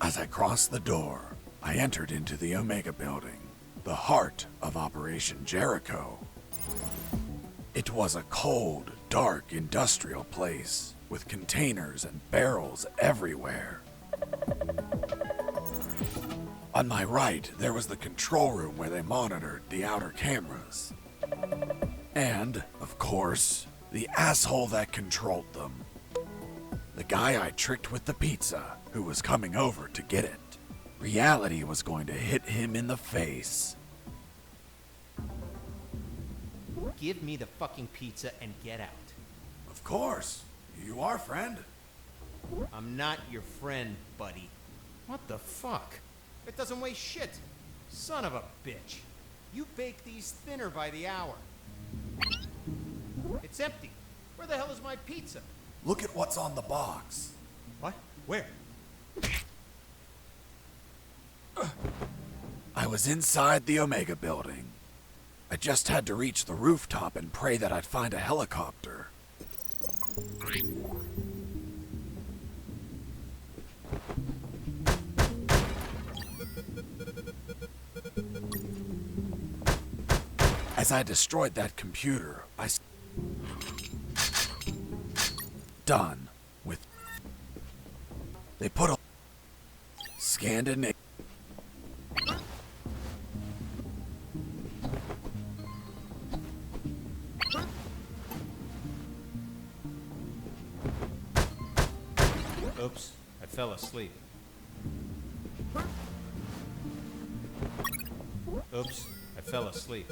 As I crossed the door, I entered into the Omega building, the heart of Operation Jericho. It was a cold, dark industrial place with containers and barrels everywhere. On my right, there was the control room where they monitored the outer cameras. And, of course, the asshole that controlled them. The guy I tricked with the pizza, who was coming over to get it. Reality was going to hit him in the face. Give me the fucking pizza and get out. Of course. You are, friend. I'm not your friend, buddy. What the fuck? It doesn't weigh shit. Son of a bitch. You bake these thinner by the hour. It's empty. Where the hell is my pizza? Look at what's on the box. What? Where? I was inside the Omega building. I just had to reach the rooftop and pray that I'd find a helicopter. As I destroyed that computer, done with. They put a Scandinavian. Oops, I fell asleep. Oops, I fell asleep.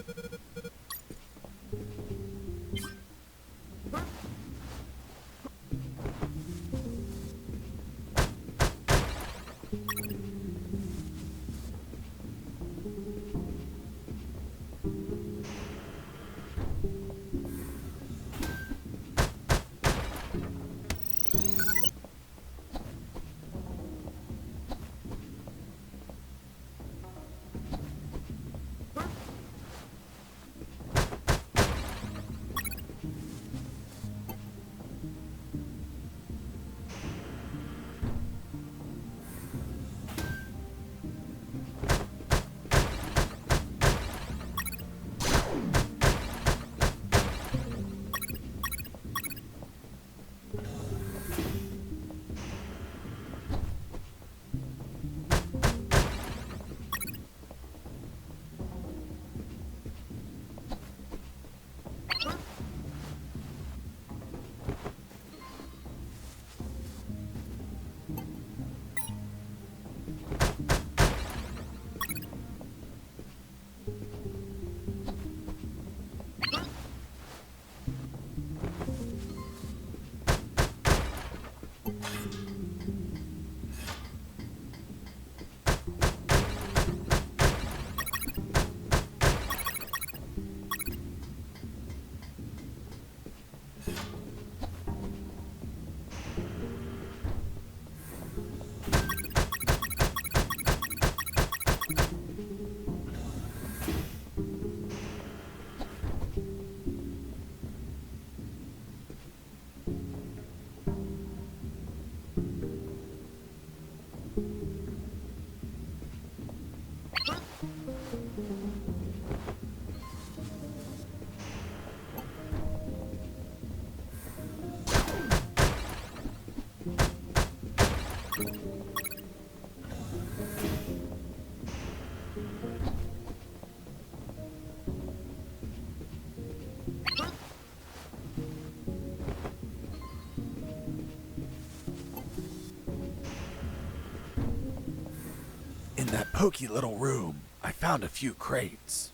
In that pokey little room, I found a few crates.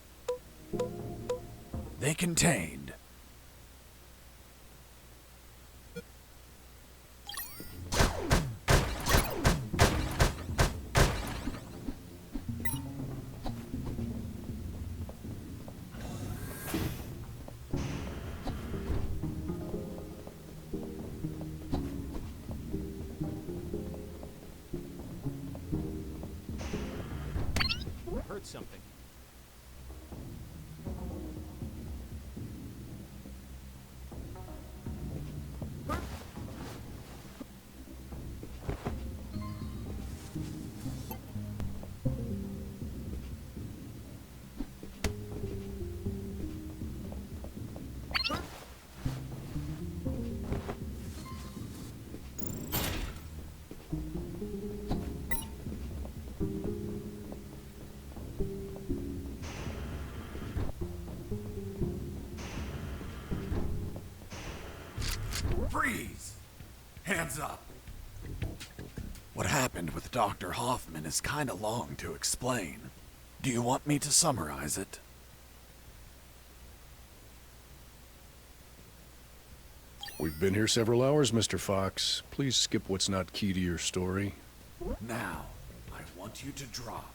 They contained something. Freeze! Hands up! What happened with Dr. Hoffman is kinda long to explain. Do you want me to summarize it? We've been here several hours, Mr. Fox. Please skip what's not key to your story. Now, I want you to drop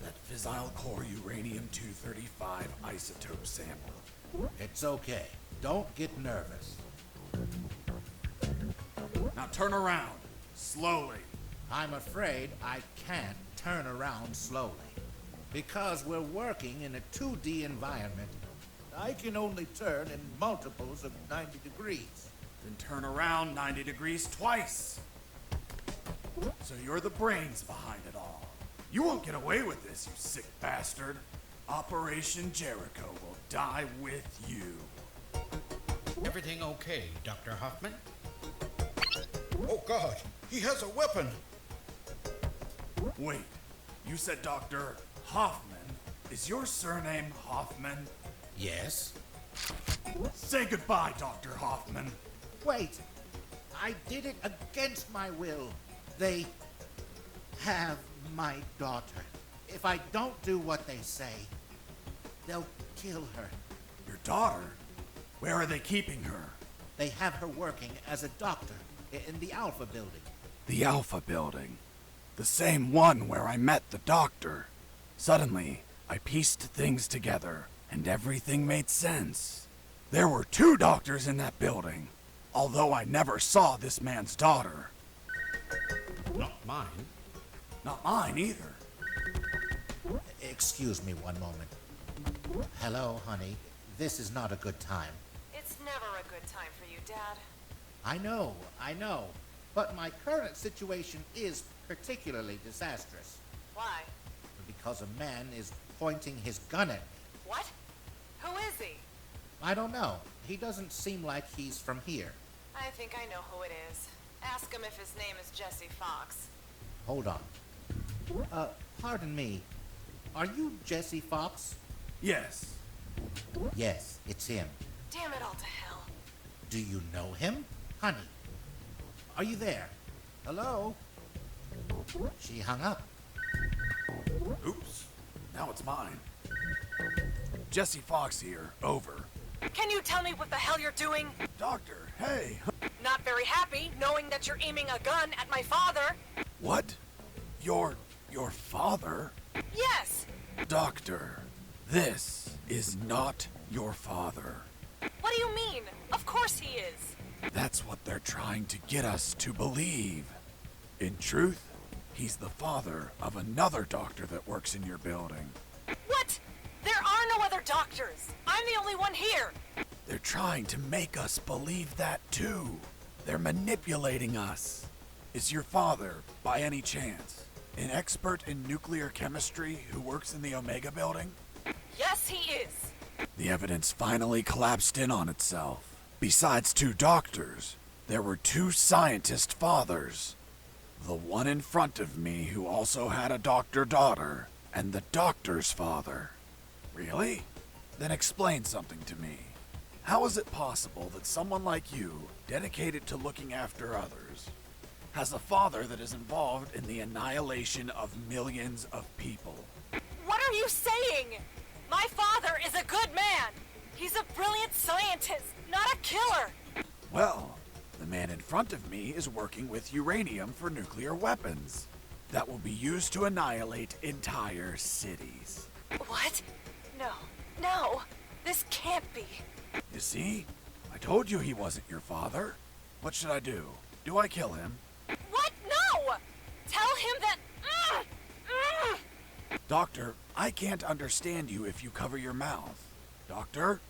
that fissile core uranium-235 isotope sample. It's okay. Don't get nervous. Now turn around, slowly. I'm afraid I can't turn around slowly. Because we're working in a 2D environment, I can only turn in multiples of 90 degrees. Then turn around 90 degrees twice. So you're the brains behind it all. You won't get away with this, you sick bastard. Operation Jericho will die with you. Everything okay, Dr. Hoffman? Oh God, he has a weapon! Wait, you said Dr. Hoffman. Is your surname Hoffman? Yes? Say goodbye, Dr. Hoffman. Wait! I did it against my will. They have my daughter. If I don't do what they say, they'll kill her. Your daughter? Where are they keeping her? They have her working as a doctor in the Alpha building. The Alpha building. The same one where I met the doctor. Suddenly, I pieced things together, and everything made sense. There were 2 doctors in that building, although I never saw this man's daughter. Not mine. Not mine either. Excuse me one moment. Hello, honey. This is not a good time. It's never a good time for you, Dad. I know. But my current situation is particularly disastrous. Why? Because a man is pointing his gun at me. What? Who is he? I don't know. He doesn't seem like he's from here. I think I know who it is. Ask him if his name is Jesse Fox. Hold on. Pardon me. Are you Jesse Fox? Yes. Yes, it's him. Damn it all to hell. Do you know him? Honey. Are you there? Hello? She hung up. Oops. Now it's mine. Jesse Fox here. Over. Can you tell me what the hell you're doing? Doctor, hey. Not very happy knowing that you're aiming a gun at my father. What? Your father? Yes. Doctor, this is not your father. What do you mean? Of course he is. That's what they're trying to get us to believe. In truth, he's the father of another doctor that works in your building. What? There are no other doctors. I'm the only one here. They're trying to make us believe that too. They're manipulating us. Is your father, by any chance, an expert in nuclear chemistry who works in the Omega building? Yes, he is. The evidence finally collapsed in on itself. Besides 2 doctors, there were 2 scientist fathers. The one in front of me who also had a doctor daughter, and the doctor's father. Really? Then explain something to me. How is it possible that someone like you, dedicated to looking after others, has a father that is involved in the annihilation of millions of people? What are you saying? My father is a good man. He's a brilliant scientist, not a killer. Well, the man in front of me is working with uranium for nuclear weapons that will be used to annihilate entire cities. What? No, this can't be. You see? I told you he wasn't your father. What should I do? Do I kill him? What? No! Tell him that... Doctor, I can't understand you if you cover your mouth. Doctor?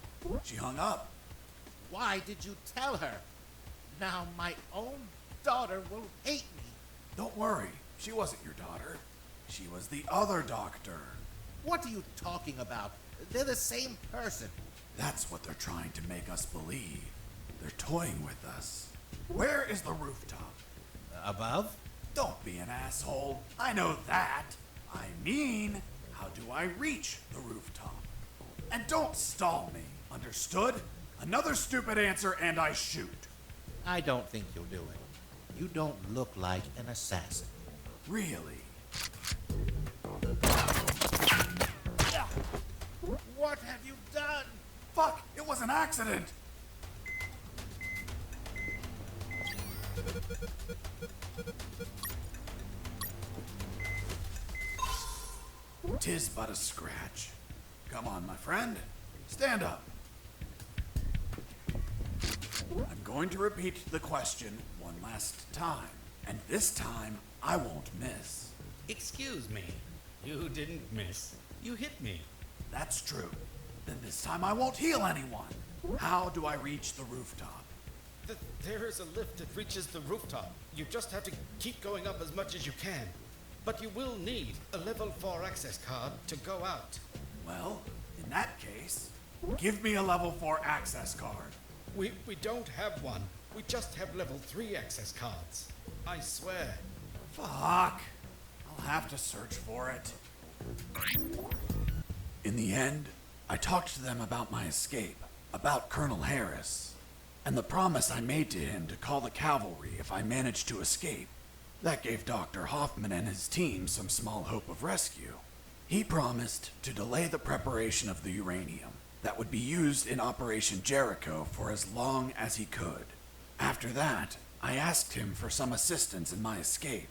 She hung up. Why did you tell her? Now my own daughter will hate me. Don't worry. She wasn't your daughter. She was the other doctor. What are you talking about? They're the same person. That's what they're trying to make us believe. They're toying with us. Where is the rooftop? Above? Don't be an asshole. I know that. I mean, how do I reach the rooftop? And don't stall me. Understood? Another stupid answer and I shoot. I don't think you'll do it. You don't look like an assassin. Really? What have you done? Fuck! It was an accident! Tis but a scratch. Come on, my friend. Stand up. I'm going to repeat the question one last time. And this time, I won't miss. Excuse me. You didn't miss. You hit me. That's true. Then this time I won't heal anyone. How do I reach the rooftop? There is a lift that reaches the rooftop. You just have to keep going up as much as you can. But you will need a level 4 access card to go out. Well, in that case, give me a level 4 access card. We don't have one. We just have level 3 access cards. I swear. Fuck. I'll have to search for it. In the end, I talked to them about my escape, about Colonel Harris, and the promise I made to him to call the cavalry if I managed to escape. That gave Dr. Hoffman and his team some small hope of rescue. He promised to delay the preparation of the uranium that would be used in Operation Jericho for as long as he could. After that, I asked him for some assistance in my escape.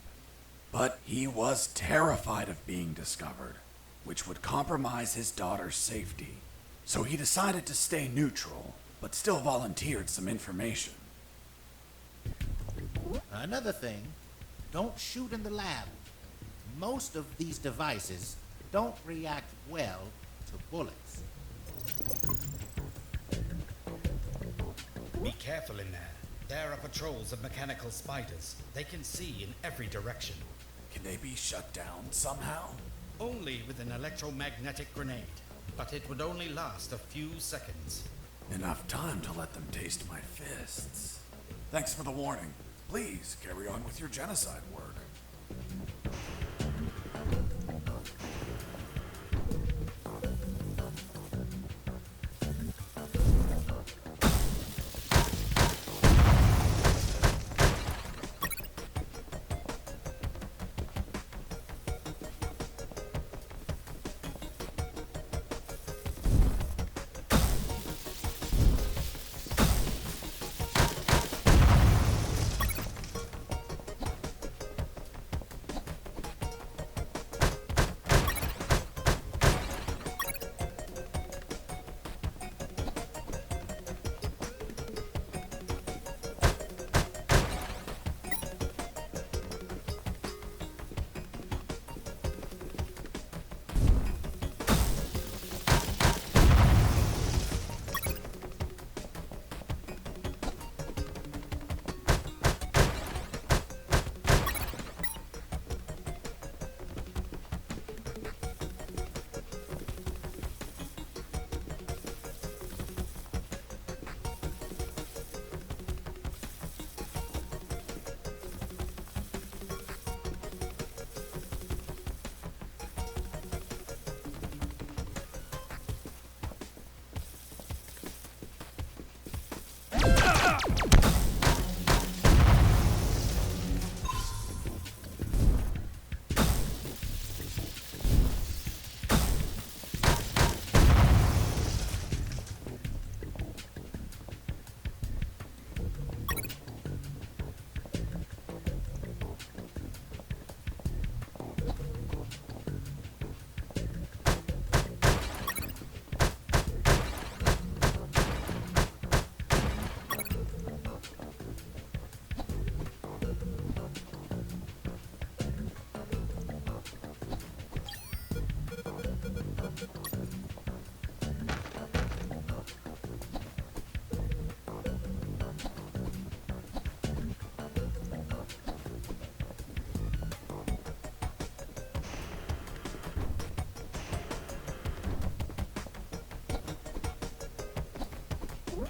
But he was terrified of being discovered, which would compromise his daughter's safety. So he decided to stay neutral, but still volunteered some information. Another thing, don't shoot in the lab. Most of these devices don't react well to bullets. Be careful in there. There are patrols of mechanical spiders. They can see in every direction. Can they be shut down somehow? Only with an electromagnetic grenade. But it would only last a few seconds. Enough time to let them taste my fists. Thanks for the warning. Please carry on with your genocide work.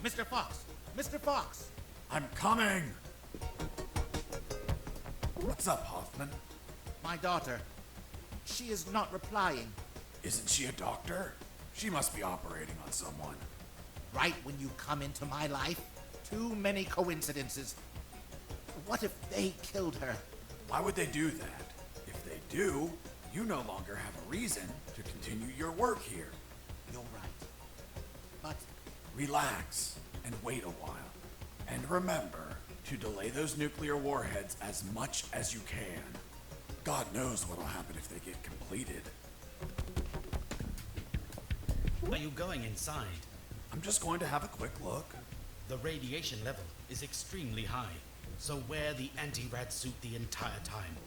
Mr. Fox! Mr. Fox! I'm coming! What's up, Hoffman? My daughter. She is not replying. Isn't she a doctor? She must be operating on someone. Right when you come into my life, too many coincidences. What if they killed her? Why would they do that? If they do, you no longer have a reason to continue your work here. You're right. But Relax and wait a while. And remember to delay those nuclear warheads as much as you can. God knows what'll happen if they get completed. Are you going inside? I'm just going to have a quick look. The radiation level is extremely high, so wear the anti-rad suit the entire time.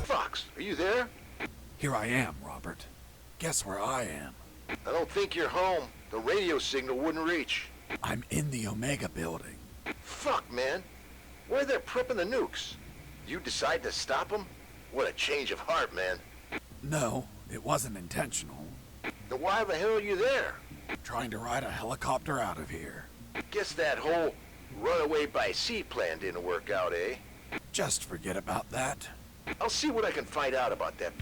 Fox, are you there? Here I am, Robert. Guess where I am? I don't think you're home. The radio signal wouldn't reach. I'm in the Omega building. Fuck, man. Where they're prepping the nukes? You decide to stop them? What a change of heart, man. No, it wasn't intentional. Then why the hell are you there? Trying to ride a helicopter out of here. Guess that whole runaway by sea plan didn't work out, eh? Just forget about that. I'll see what I can find out about that.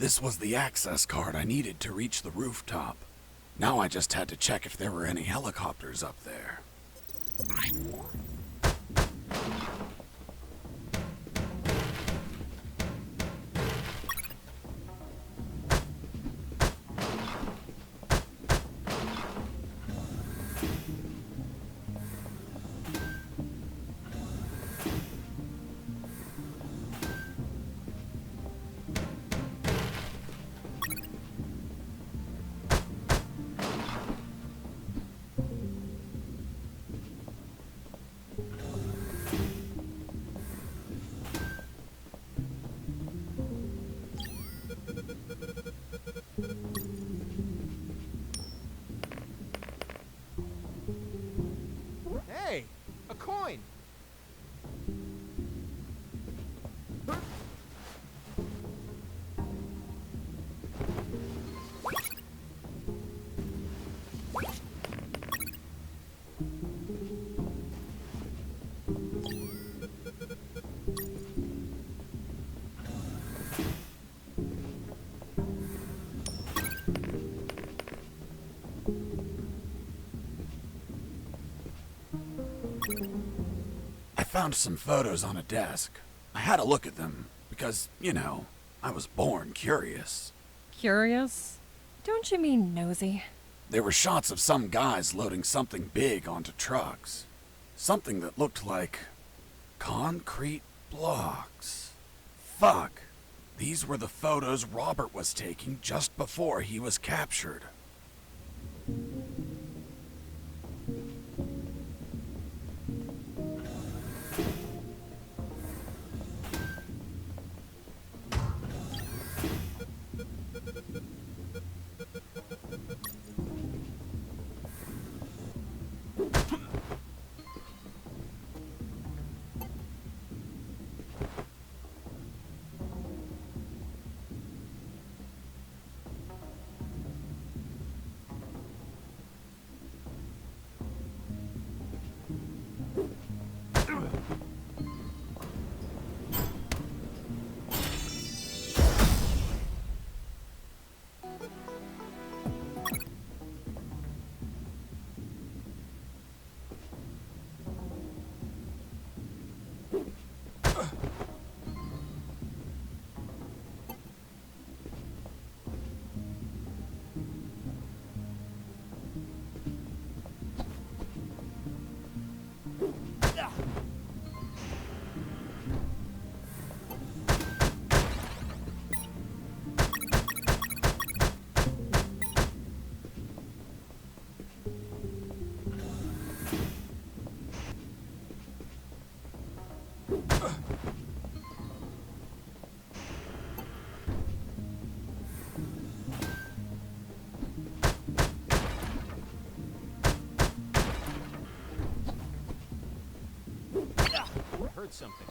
This was the access card I needed to reach the rooftop. Now I just had to check if there were any helicopters up there. I found some photos on a desk. I had a look at them because, you know, I was born curious. Curious? Don't you mean nosy? They were shots of some guys loading something big onto trucks. Something that looked like concrete blocks. Fuck. These were the photos Robert was taking just before he was captured. I heard something.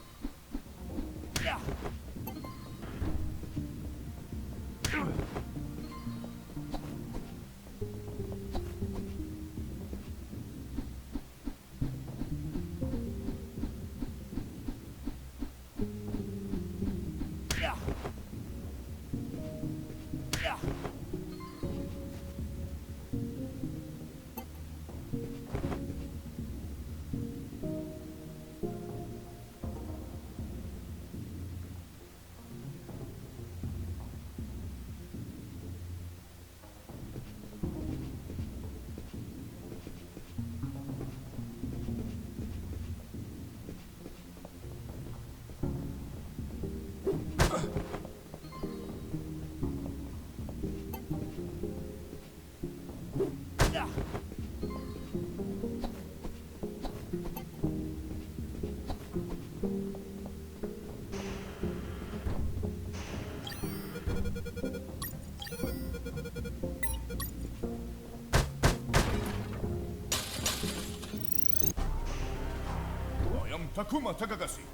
I am Takumatakagashi,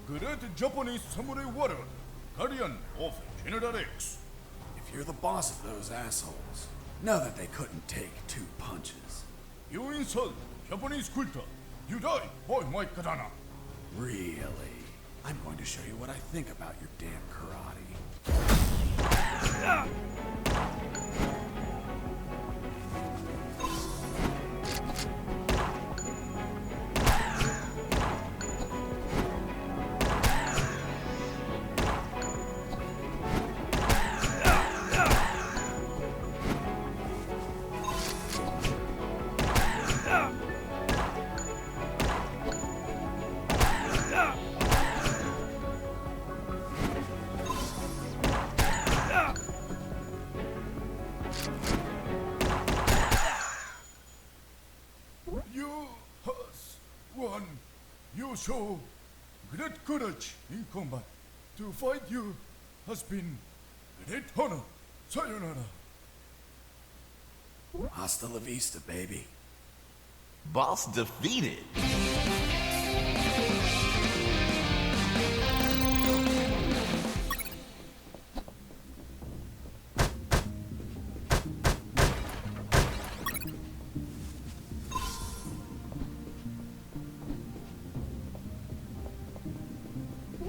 great Japanese samurai warrior, guardian of General X. If you're the boss of those assholes, know that they couldn't take 2 punches. You insult Japanese culture. You die by my katana. Really? I'm going to show you what I think about your damn karate. You has won. You show great courage in combat. To fight you has been great honor. Sayonara. Hasta la vista, baby. Boss defeated.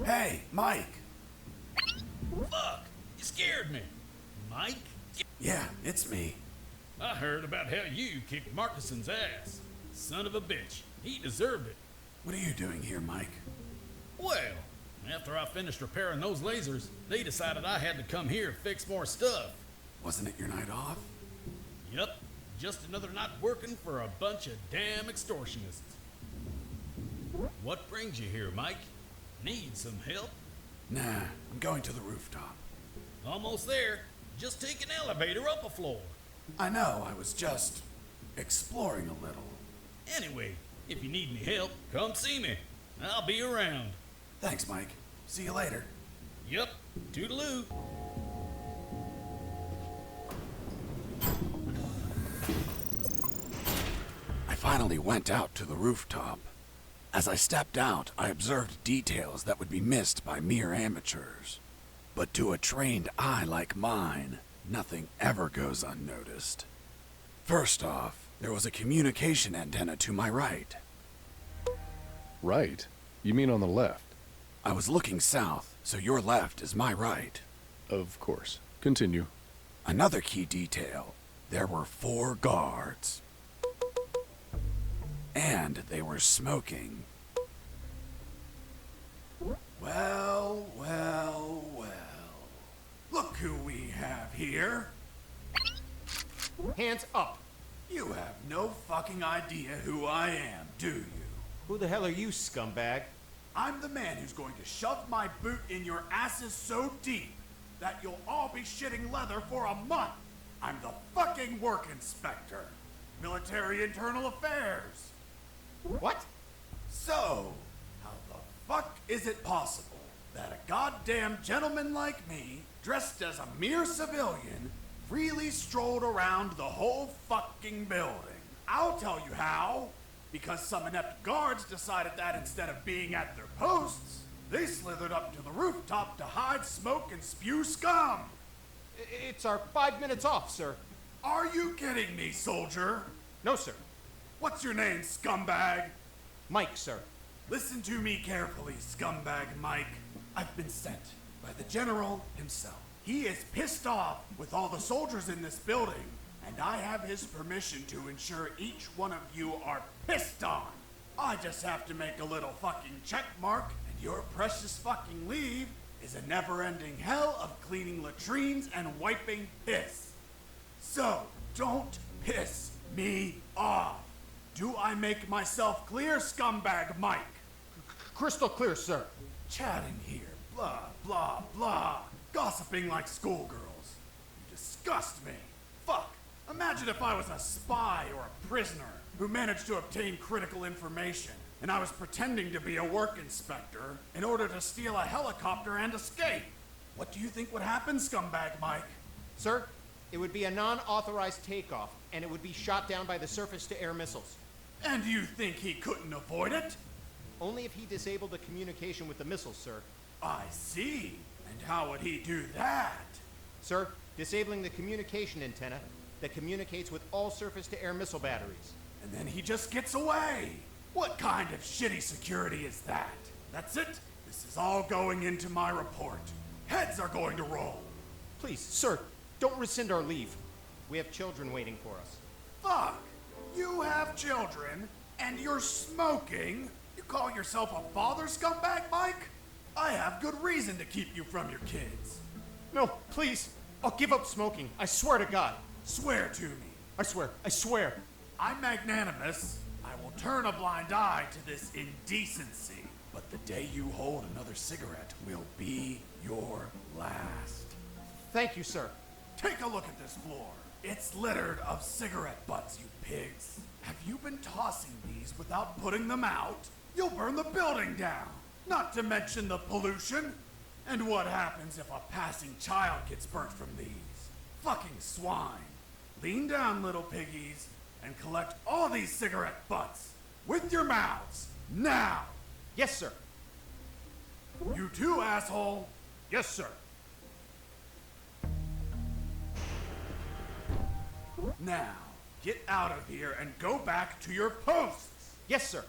Hey, Mike. Fuck! You scared me. Mike? Yeah, it's me. I heard about how you kicked Marcuson's ass. Son of a bitch. He deserved it. What are you doing here, Mike? Well, after I finished repairing those lasers, they decided I had to come here and fix more stuff. Wasn't it your night off? Yep, just another night working for a bunch of damn extortionists. What brings you here, Mike? Need some help? Nah, I'm going to the rooftop. Almost there. Just take an elevator up a floor. I know, I was just exploring a little. Anyway, if you need any help, come see me. I'll be around. Thanks, Mike. See you later. Yep, toodaloo. I finally went out to the rooftop. As I stepped out, I observed details that would be missed by mere amateurs. But to a trained eye like mine, nothing ever goes unnoticed. First off, there was a communication antenna to my right. Right? You mean on the left? I was looking south, so your left is my right. Of course. Continue. Another key detail, there were 4 guards. And they were smoking. Well, well, well. Look who we have here. Hands up. You have no fucking idea who I am, do you? Who the hell are you, scumbag? I'm the man who's going to shove my boot in your asses so deep that you'll all be shitting leather for a month. I'm the fucking work inspector. Military Internal Affairs. What? So, how the fuck is it possible that a goddamn gentleman like me, dressed as a mere civilian, freely strolled around the whole fucking building? I'll tell you how. Because some inept guards decided that instead of being at their posts, they slithered up to the rooftop to hide, smoke, and spew scum. It's our 5 minutes off, sir. Are you kidding me, soldier? No, sir. What's your name, scumbag? Mike, sir. Listen to me carefully, scumbag Mike. I've been sent by the general himself. He is pissed off with all the soldiers in this building, and I have his permission to ensure each one of you are pissed on. I just have to make a little fucking check mark, and your precious fucking leave is a never-ending hell of cleaning latrines and wiping piss. So, don't piss me off. Do I make myself clear, scumbag Mike? Crystal clear, sir. Chatting here, blah, blah, blah. Gossiping like schoolgirls. You disgust me. Fuck. Imagine if I was a spy or a prisoner who managed to obtain critical information, and I was pretending to be a work inspector in order to steal a helicopter and escape. What do you think would happen, scumbag Mike? Sir, it would be a non-authorized takeoff, and it would be shot down by the surface-to-air missiles. And you think he couldn't avoid it? Only if he disabled the communication with the missiles, sir. I see. And how would he do that? Sir, disabling the communication antenna that communicates with all surface-to-air missile batteries. And then he just gets away. What kind of shitty security is that? That's it. This is all going into my report. Heads are going to roll. Please, sir, don't rescind our leave. We have children waiting for us. Fuck. You have children, and you're smoking? You call yourself a father, scumbag Mike? I have good reason to keep you from your kids. No, please. I'll give up smoking. I swear to God. Swear to me. I swear. I swear. I'm magnanimous. I will turn a blind eye to this indecency. But the day you hold another cigarette will be your last. Thank you, sir. Take a look at this floor. It's littered of cigarette butts, you pigs. Have you been tossing these without putting them out? You'll burn the building down. Not to mention the pollution. And what happens if a passing child gets burnt from these? Fucking swine. Lean down, little piggies, and collect all these cigarette butts. With your mouths. Now. Yes, sir. You too, asshole. Yes, sir. Now, get out of here and go back to your posts. Yes, sir.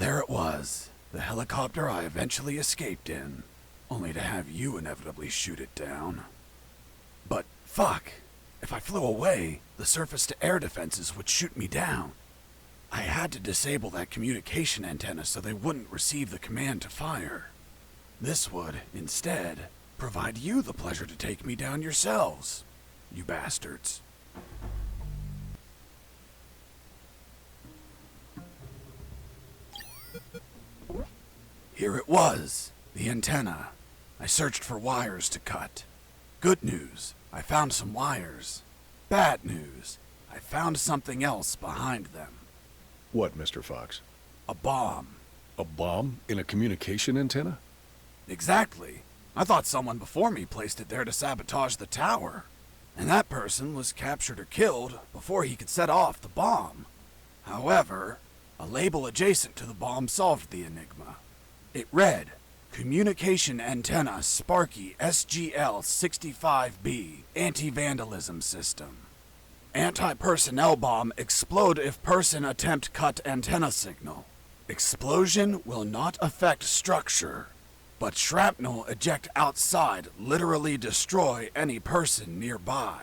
There it was, the helicopter I eventually escaped in, only to have you inevitably shoot it down. But fuck, if I flew away, the surface-to-air defenses would shoot me down. I had to disable that communication antenna so they wouldn't receive the command to fire. This would, instead, provide you the pleasure to take me down yourselves, you bastards. Here it was, the antenna. I searched for wires to cut. Good news, I found some wires. Bad news, I found something else behind them. What, Mr. Fox? A bomb. A bomb in a communication antenna? Exactly. I thought someone before me placed it there to sabotage the tower. And that person was captured or killed before he could set off the bomb. However, a label adjacent to the bomb solved the enigma. It read, Communication Antenna Sparky SGL-65B Anti-Vandalism System. Anti-personnel bomb explode if person attempt cut antenna signal. Explosion will not affect structure, but shrapnel eject outside literally destroy any person nearby.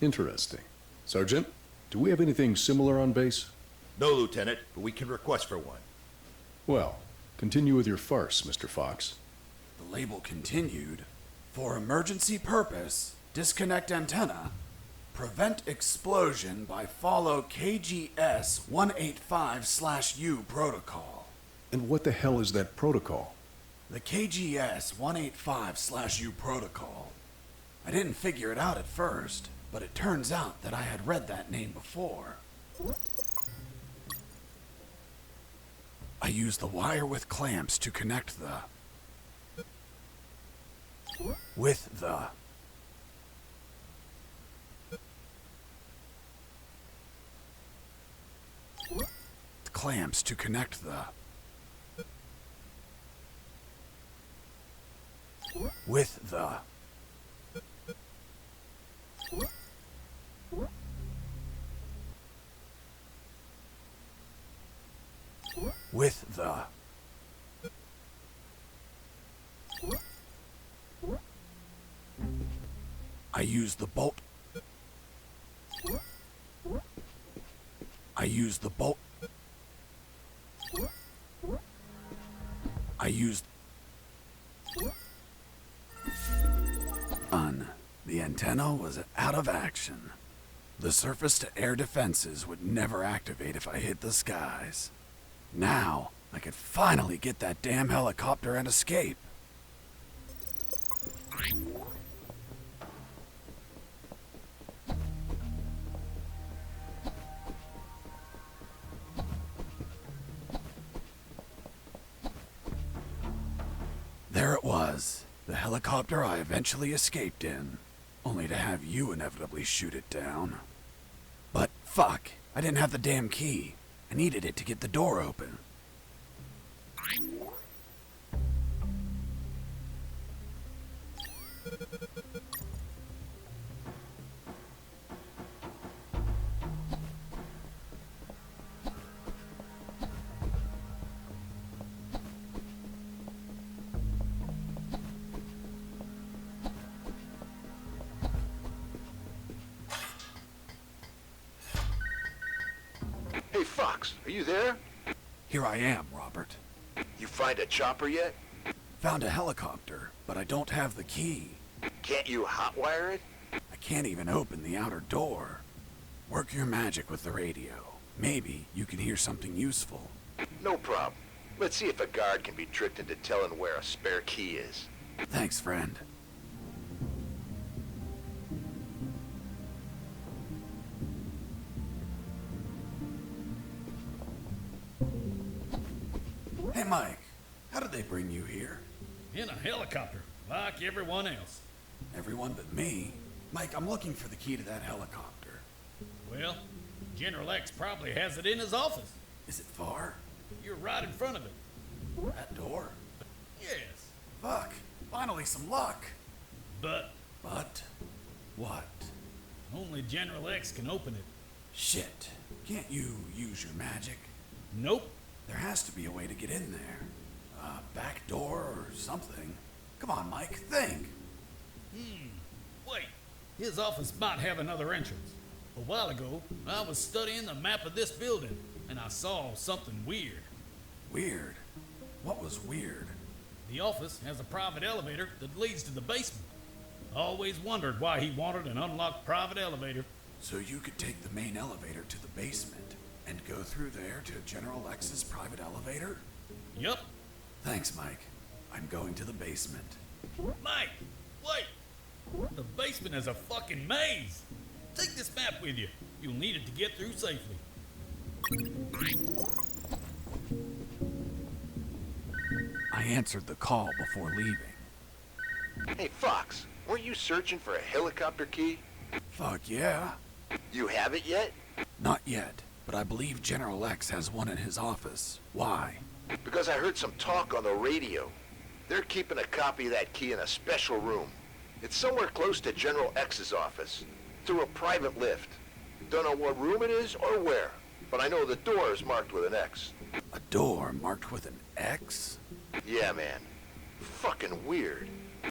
Interesting. Sergeant, do we have anything similar on base? No, Lieutenant, but we can request for one. Well, continue with your farce, Mr. Fox. The label continued, For emergency purpose, disconnect antenna, prevent explosion by follow KGS 185/U protocol. And what the hell is that protocol? The KGS 185/U protocol. I didn't figure it out at first, but it turns out that I had read that name before. I used the wire with clamps to connect the... clamps to connect the... I used the bolt. I used the bolt. I used... The antenna was out of action. The surface-to-air defenses would never activate if I hit the skies. Now, I could finally get that damn helicopter and escape. There it was, the helicopter I eventually escaped in, only to have you inevitably shoot it down. But fuck, I didn't have the damn key. I needed it to get the door open. Hey, Fox, are you there? Here I am, Robert. You find a chopper yet? Found a helicopter, but I don't have the key. Can't you hotwire it? I can't even open the outer door. Work your magic with the radio. Maybe you can hear something useful. No problem. Let's see if a guard can be tricked into telling where a spare key is. Thanks, friend. Hey, Mike. How did they bring you here? In a helicopter, like everyone else. Everyone but me. Mike, I'm looking for the key to that helicopter. Well, General X probably has it in his office. Is it far? You're right in front of it. That door? Yes. Fuck. Finally some luck. But But? What? only General X can open it. Shit. Can't you use your magic? Nope. There has to be a way to get in there. Back door or something. Come on, Mike, think. Wait. His office might have another entrance. A while ago, I was studying the map of this building, and I saw something weird. Weird? What was weird? The office has a private elevator that leads to the basement. I always wondered why he wanted an unlocked private elevator. So you could take the main elevator to the basement and go through there to General X's private elevator? Yup. Thanks, Mike. I'm going to the basement. Mike, wait! The basement is a fucking maze! Take this map with you. You'll need it to get through safely. I answered the call before leaving. Hey, Fox, weren't you searching for a helicopter key? Fuck yeah. You have it yet? Not yet, but I believe General X has one in his office. Why? Because I heard some talk on the radio. They're keeping a copy of that key in a special room. It's somewhere close to General X's office, through a private lift. Don't know what room it is or where, but I know the door is marked with an X. A door marked with an X? Yeah, man. Fucking weird.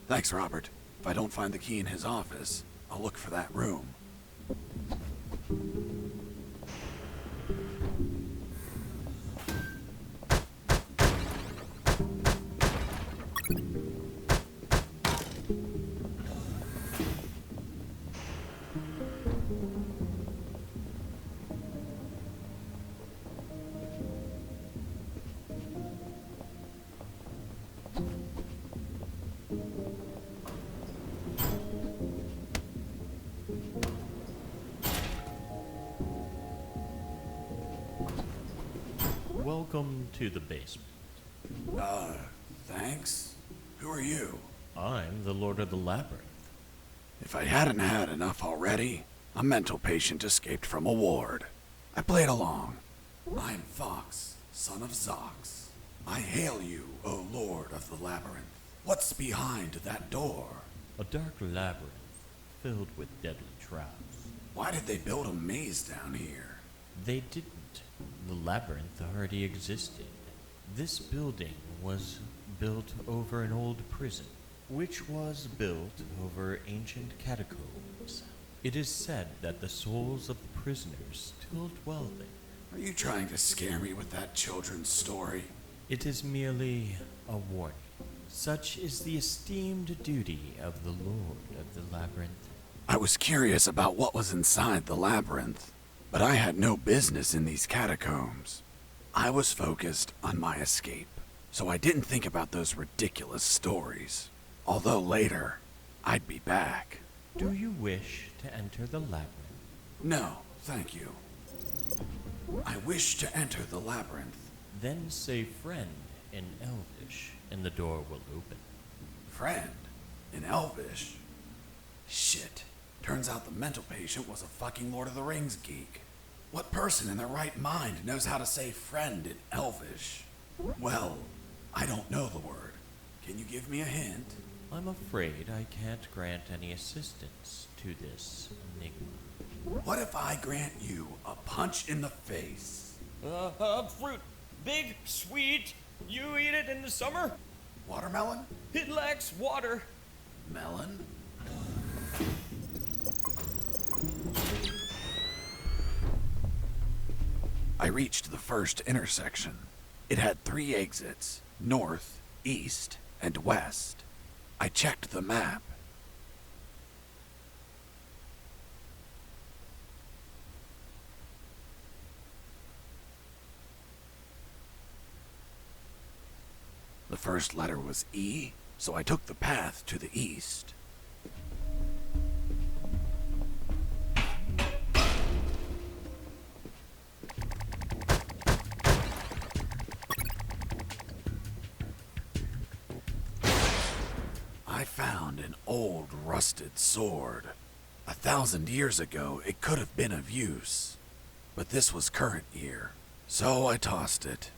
Thanks, Robert. If I don't find the key in his office, I'll look for that room. Welcome to the basement. Thanks? Who are you? I'm the Lord of the Labyrinth. If I hadn't had enough already, a mental patient escaped from a ward. I played along. I'm Fox, son of Zox. I hail you, O Lord of the Labyrinth. What's behind that door? A dark labyrinth filled with deadly traps. Why did they build a maze down here? They didn't. The labyrinth already existed. This building was built over an old prison, which was built over ancient catacombs. It is said that the souls of the prisoners still dwell there. Are you trying to scare me with that children's story? It is merely a warning. Such is the esteemed duty of the Lord of the Labyrinth. I was curious about what was inside the labyrinth, but I had no business in these catacombs. I was focused on my escape, so I didn't think about those ridiculous stories. Although later, I'd be back. Do you wish to enter the labyrinth? No, thank you. I wish to enter the labyrinth. Then say friend in Elvish, and the door will open. Friend? In Elvish? Shit. Turns out the mental patient was a fucking Lord of the Rings geek. What person in their right mind knows how to say friend in Elvish? Well, I don't know the word. Can you give me a hint? I'm afraid I can't grant any assistance to this enigma. What if I grant you a punch in the face? Fruit. Big, sweet. You eat it in the summer? Watermelon? It lacks water. Melon? I reached the first intersection. It had 3 exits, north, east, and west. I checked the map. The first letter was E, so I took the path to the east. I found an old rusted sword. 1,000 years ago, it could have been of use, but this was current year, so I tossed it.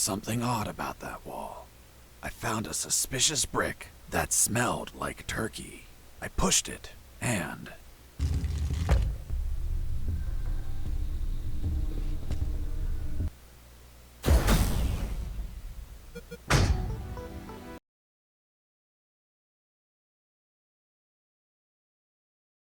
something odd about that wall. I found a suspicious brick that smelled like turkey. I pushed it, and